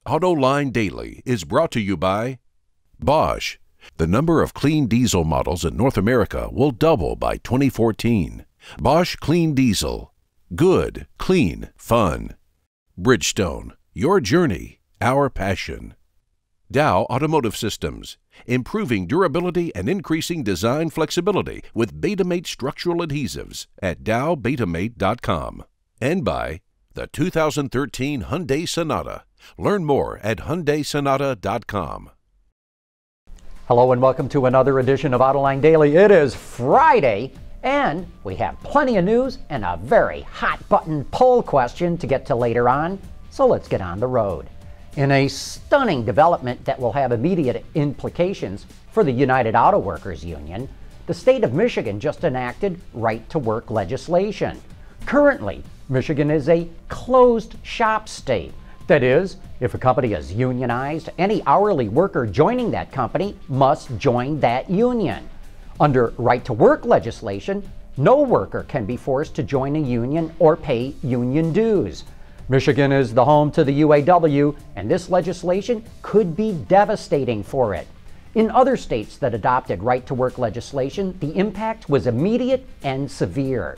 Autoline Daily is brought to you by Bosch. The number of clean diesel models in North America will double by 2014. Bosch Clean Diesel. Good, clean, fun. Bridgestone. Your journey, our passion. Dow Automotive Systems. Improving durability and increasing design flexibility with Betamate structural adhesives at dowbetamate.com. And by the 2013 Hyundai Sonata. Learn more at HyundaiSonata.com. Hello and welcome to another edition of Autoline Daily. It is Friday and we have plenty of news and a very hot button poll question to get to later on. So let's get on the road. In a stunning development that will have immediate implications for the United Auto Workers Union, the state of Michigan just enacted right-to-work legislation. Currently, Michigan is a closed shop state. That is, if a company is unionized, any hourly worker joining that company must join that union. Under right-to-work legislation, no worker can be forced to join a union or pay union dues. Michigan is the home to the UAW, and this legislation could be devastating for it. In other states that adopted right-to-work legislation, the impact was immediate and severe.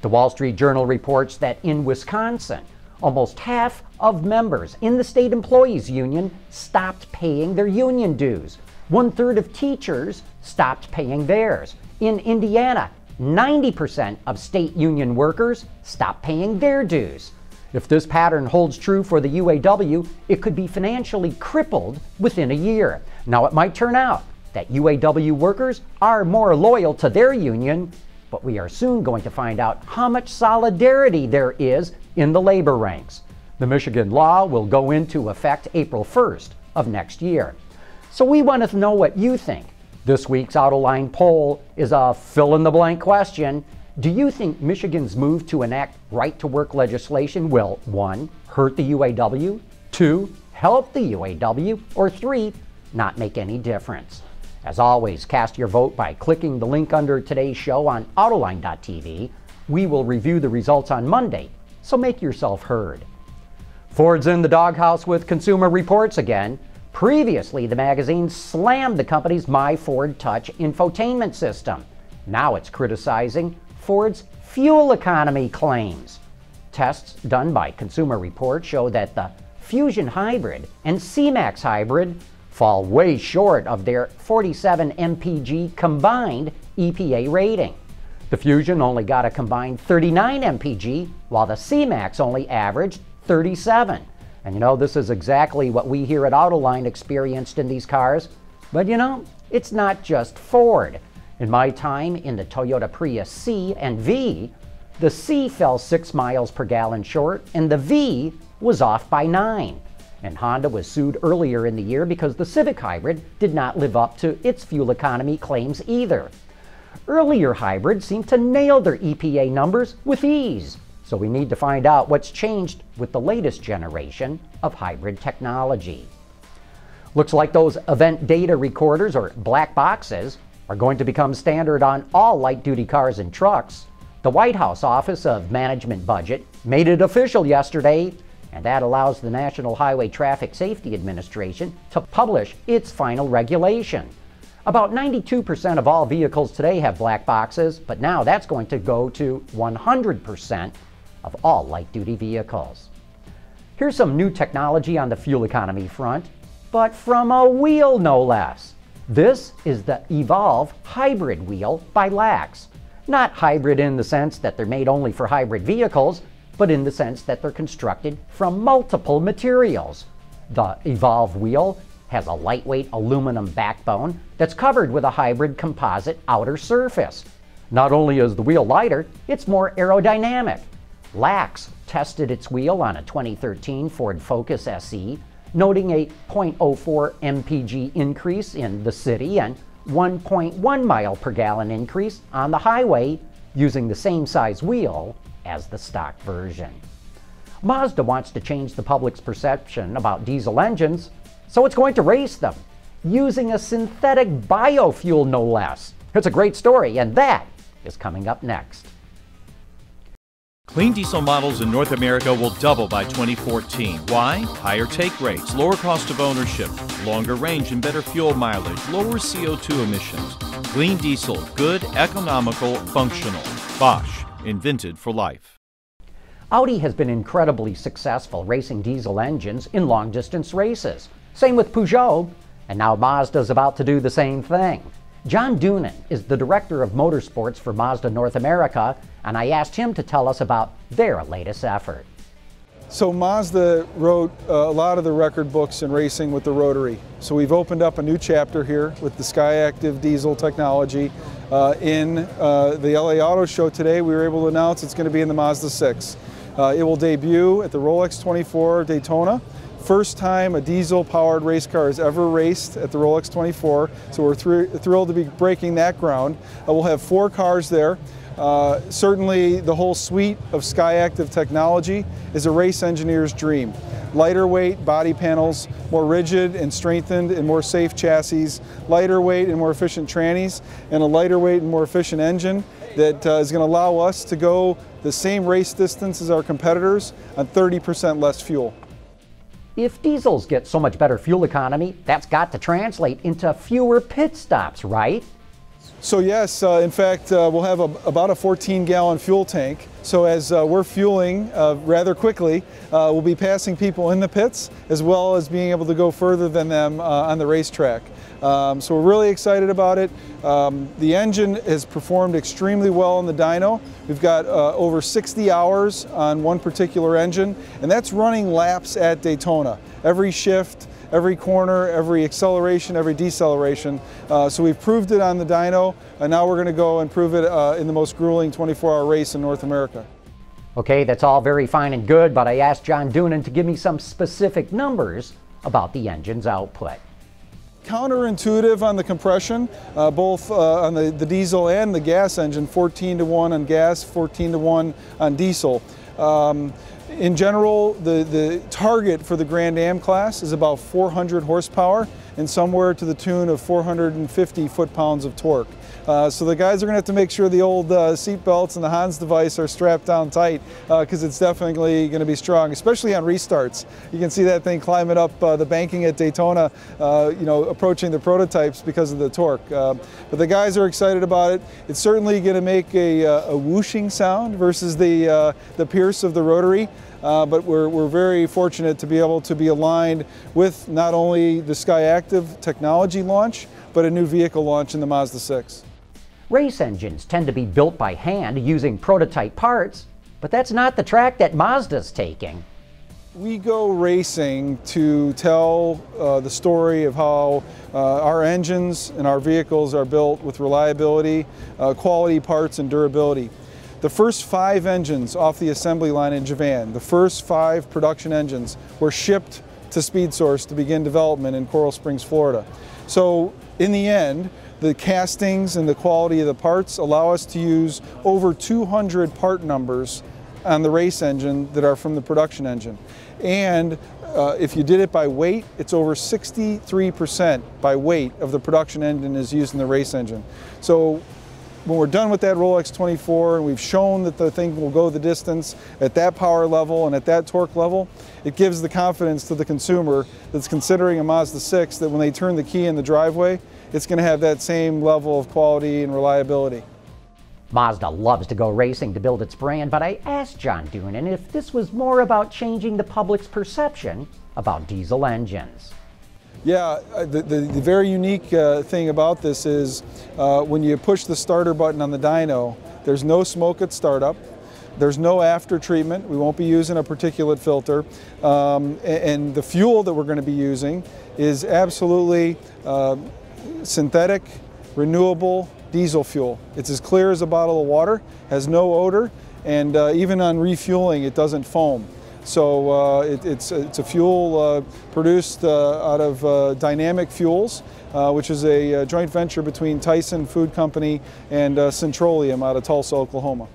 The Wall Street Journal reports that in Wisconsin, almost half of members in the state employees union stopped paying their union dues. 1/3 of teachers stopped paying theirs. In Indiana, 90% of state union workers stopped paying their dues. If this pattern holds true for the UAW, it could be financially crippled within a year. Now, it might turn out that UAW workers are more loyal to their union, but we are soon going to find out how much solidarity there is in the labor ranks. The Michigan law will go into effect April 1st of next year. So we want to know what you think. This week's Autoline poll is a fill-in-the-blank question. Do you think Michigan's move to enact right-to-work legislation will 1. hurt the UAW, 2. help the UAW, or 3. not make any difference? As always, cast your vote by clicking the link under today's show on Autoline.tv. We will review the results on Monday, so make yourself heard. Ford's in the doghouse with Consumer Reports again. Previously, the magazine slammed the company's My Ford Touch infotainment system. Now it's criticizing Ford's fuel economy claims. Tests done by Consumer Reports show that the Fusion Hybrid and C-Max Hybrid fall way short of their 47 mpg combined EPA rating. The Fusion only got a combined 39 mpg, while the C-Max only averaged 37. And you know, this is exactly what we here at Autoline experienced in these cars. But you know, it's not just Ford. In my time in the Toyota Prius C and V, the C fell 6 miles per gallon short and the V was off by 9. And Honda was sued earlier in the year because the Civic Hybrid did not live up to its fuel economy claims either. Earlier hybrids seemed to nail their EPA numbers with ease. So we need to find out what's changed with the latest generation of hybrid technology. Looks like those event data recorders, or black boxes, are going to become standard on all light-duty cars and trucks. The White House Office of Management Budget made it official yesterday, and that allows the National Highway Traffic Safety Administration to publish its final regulation. About 92% of all vehicles today have black boxes, but now that's going to go to 100% of all light-duty vehicles. Here's some new technology on the fuel economy front, but from a wheel no less. This is the Evolve Hybrid Wheel by Lax. Not hybrid in the sense that they're made only for hybrid vehicles, but in the sense that they're constructed from multiple materials. The Evolve wheel has a lightweight aluminum backbone that's covered with a hybrid composite outer surface. Not only is the wheel lighter, it's more aerodynamic. Lax tested its wheel on a 2013 Ford Focus SE, noting a 0.04 mpg increase in the city and 1.1 mile per gallon increase on the highway using the same size wheel as the stock version. Mazda wants to change the public's perception about diesel engines, so it's going to race them using a synthetic biofuel no less. It's a great story, and that is coming up next. Clean diesel models in North America will double by 2014. Why? Higher take rates, lower cost of ownership, longer range and better fuel mileage, lower CO2 emissions. Clean diesel, good, economical, functional. Bosch, invented for life. Audi has been incredibly successful racing diesel engines in long-distance races. Same with Peugeot, and now Mazda's about to do the same thing. John Doonan is the Director of Motorsports for Mazda North America, and I asked him to tell us about their latest effort. So Mazda wrote a lot of the record books in racing with the rotary. So we've opened up a new chapter here with the SkyActiv diesel technology. In the LA Auto Show today, we were able to announce it's going to be in the Mazda 6. It will debut at the Rolex 24 Daytona. First time a diesel-powered race car has ever raced at the Rolex 24, so we're thrilled to be breaking that ground. We'll have 4 cars there. Certainly the whole suite of SkyActiv technology is a race engineer's dream. Lighter weight body panels, more rigid and strengthened and more safe chassis, lighter weight and more efficient trannies, and a lighter weight and more efficient engine that is going to allow us to go the same race distance as our competitors on 30% less fuel. If diesels get so much better fuel economy, that's got to translate into fewer pit stops, right? So yes, in fact, we'll have about a 14-gallon fuel tank. So as we're fueling rather quickly, we'll be passing people in the pits as well as being able to go further than them on the racetrack. So we're really excited about it. The engine has performed extremely well in the dyno. We've got over 60 hours on one particular engine, and that's running laps at Daytona. Every shift, every corner, every acceleration, every deceleration. So we've proved it on the dyno, and now we're going to go and prove it in the most grueling 24-hour race in North America. Okay, that's all very fine and good, but I asked John Doonan to give me some specific numbers about the engine's output. Counterintuitive on the compression, both on the diesel and the gas engine, 14-to-1 on gas, 14-to-1 on diesel. In general, the target for the Grand Am class is about 400 horsepower and somewhere to the tune of 450 foot-pounds of torque. So the guys are going to have to make sure the old seat belts and the Hans device are strapped down tight because it's definitely going to be strong, especially on restarts. You can see that thing climbing up the banking at Daytona, approaching the prototypes because of the torque. But the guys are excited about it. It's certainly going to make a whooshing sound versus the pierce of the rotary. But we're very fortunate to be able to be aligned with not only the SkyActiv technology launch, but a new vehicle launch in the Mazda 6. Race engines tend to be built by hand using prototype parts, but that's not the track that Mazda's taking. We go racing to tell the story of how our engines and our vehicles are built with reliability, quality parts, and durability. The first 5 engines off the assembly line in Javan, the first 5 production engines, were shipped to SpeedSource to begin development in Coral Springs, Florida. So in the end, the castings and the quality of the parts allow us to use over 200 part numbers on the race engine that are from the production engine. And if you did it by weight, it's over 63% by weight of the production engine is used in the race engine. So when we're done with that Rolex 24 and we've shown that the thing will go the distance at that power level and at that torque level, it gives the confidence to the consumer that's considering a Mazda 6 that when they turn the key in the driveway, it's going to have that same level of quality and reliability. Mazda loves to go racing to build its brand, but I asked John Doonan if this was more about changing the public's perception about diesel engines. Yeah, the very unique thing about this is when you push the starter button on the dyno, there's no smoke at startup, there's no after treatment, we won't be using a particulate filter, and the fuel that we're going to be using is absolutely synthetic, renewable diesel fuel. It's as clear as a bottle of water, has no odor, and even on refueling it doesn't foam. So it's a fuel produced out of Dynamic Fuels, which is a joint venture between Tyson Food Company and Centrolium out of Tulsa, Oklahoma.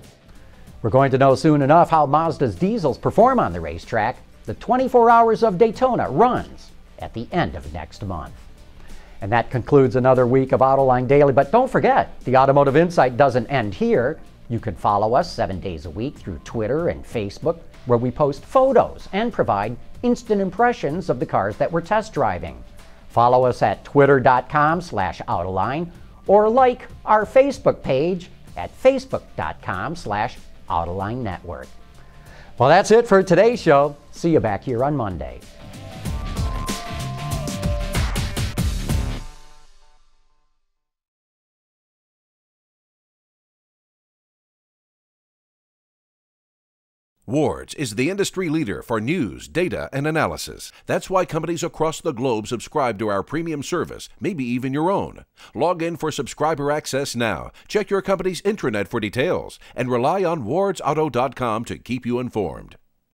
We're going to know soon enough how Mazda's diesels perform on the racetrack. The 24 Hours of Daytona runs at the end of next month. And that concludes another week of Autoline Daily. But don't forget, the Automotive Insight doesn't end here. You can follow us 7 days a week through Twitter and Facebook, where we post photos and provide instant impressions of the cars that we're test driving. Follow us at twitter.com/Autoline or like our Facebook page at facebook.com/Autoline Network. Well, that's it for today's show. See you back here on Monday. Ward's is the industry leader for news, data, and analysis. That's why companies across the globe subscribe to our premium service, maybe even your own. Log in for subscriber access now. Check your company's intranet for details and rely on wardsauto.com to keep you informed.